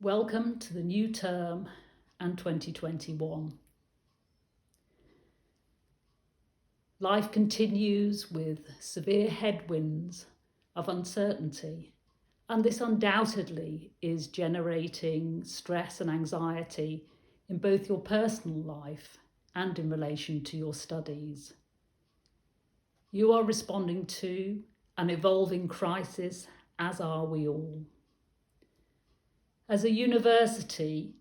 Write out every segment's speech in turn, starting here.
Welcome to the new term and 2021. Life continues with severe headwinds of uncertainty, and this undoubtedly is generating stress and anxiety in both your personal life and in relation to your studies. You are responding to an evolving crisis, as are we all. As a university,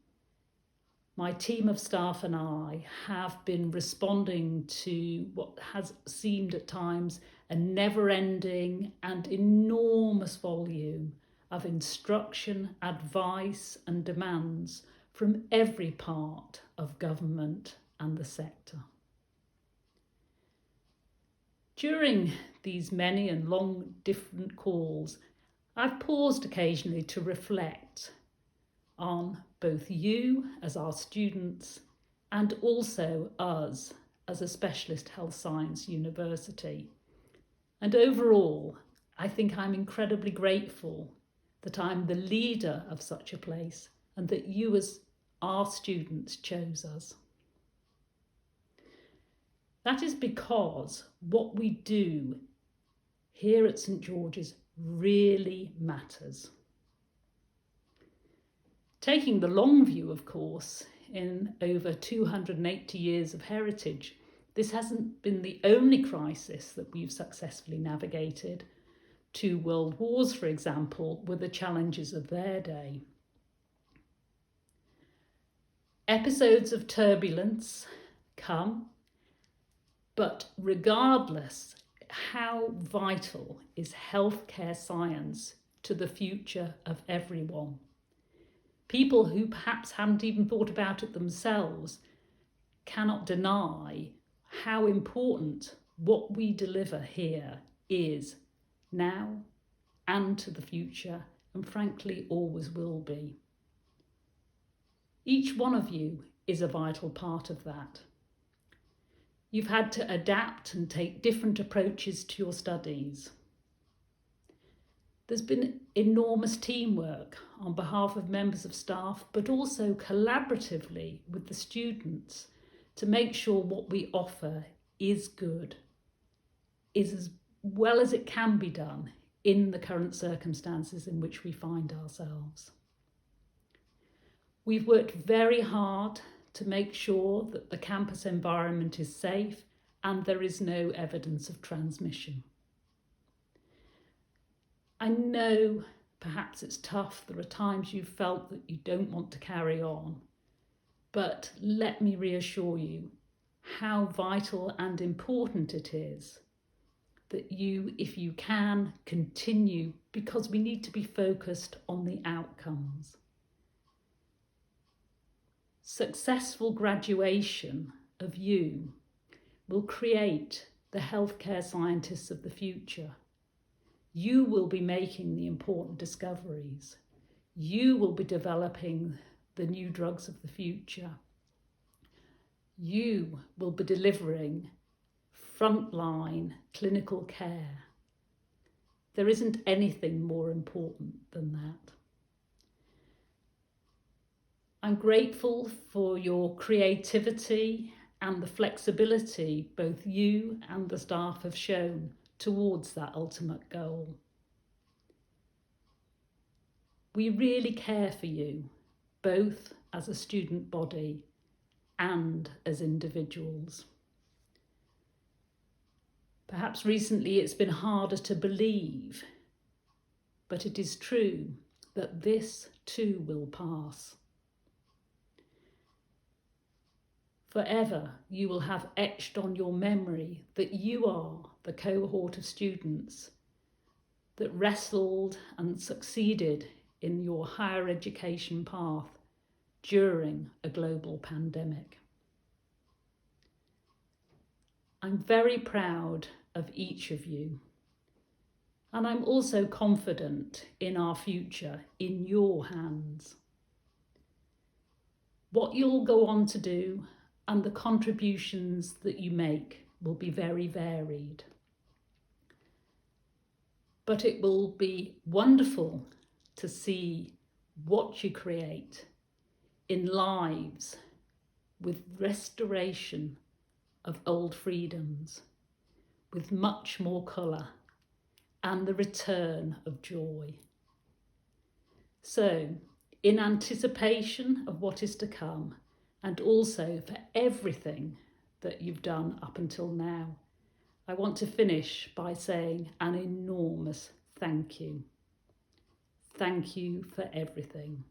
my team of staff and I have been responding to what has seemed at times a never-ending and enormous volume of instruction, advice and demands from every part of government and the sector. During these many and long different calls, I've paused occasionally to reflect on both you as our students and also us as a specialist health science university. And overall, I think I'm incredibly grateful that I'm the leader of such a place and that you as our students chose us. That is because what we do here at St George's really matters. Taking the long view, of course, in over 280 years of heritage, this hasn't been the only crisis that we've successfully navigated. 2 world wars, for example, were the challenges of their day. Episodes of turbulence come, but regardless, how vital is healthcare science to the future of everyone? People who perhaps hadn't even thought about it themselves cannot deny how important what we deliver here is now and to the future, and frankly always will be. Each one of you is a vital part of that. You've had to adapt and take different approaches to your studies. There's been enormous teamwork on behalf of members of staff, but also collaboratively with the students to make sure what we offer is good, is as well as it can be done in the current circumstances in which we find ourselves. We've worked very hard to make sure that the campus environment is safe and there is no evidence of transmission. I know perhaps it's tough, there are times you've felt that you don't want to carry on, but let me reassure you how vital and important it is that you, if you can, continue, because we need to be focused on the outcomes. Successful graduation of you will create the healthcare scientists of the future. You will be making the important discoveries. You will be developing the new drugs of the future. You will be delivering frontline clinical care. There isn't anything more important than that. I'm grateful for your creativity and the flexibility both you and the staff have shown towards that ultimate goal. We really care for you, both as a student body and as individuals. Perhaps recently it's been harder to believe, but it is true that this too will pass. Forever, you will have etched on your memory that you are the cohort of students that wrestled and succeeded in your higher education path during a global pandemic. I'm very proud of each of you, and I'm also confident in our future in your hands. What you'll go on to do and the contributions that you make will be very varied. But it will be wonderful to see what you create in lives with restoration of old freedoms, with much more colour and the return of joy. So, in anticipation of what is to come, and also for everything that you've done up until now, I want to finish by saying an enormous thank you. Thank you for everything.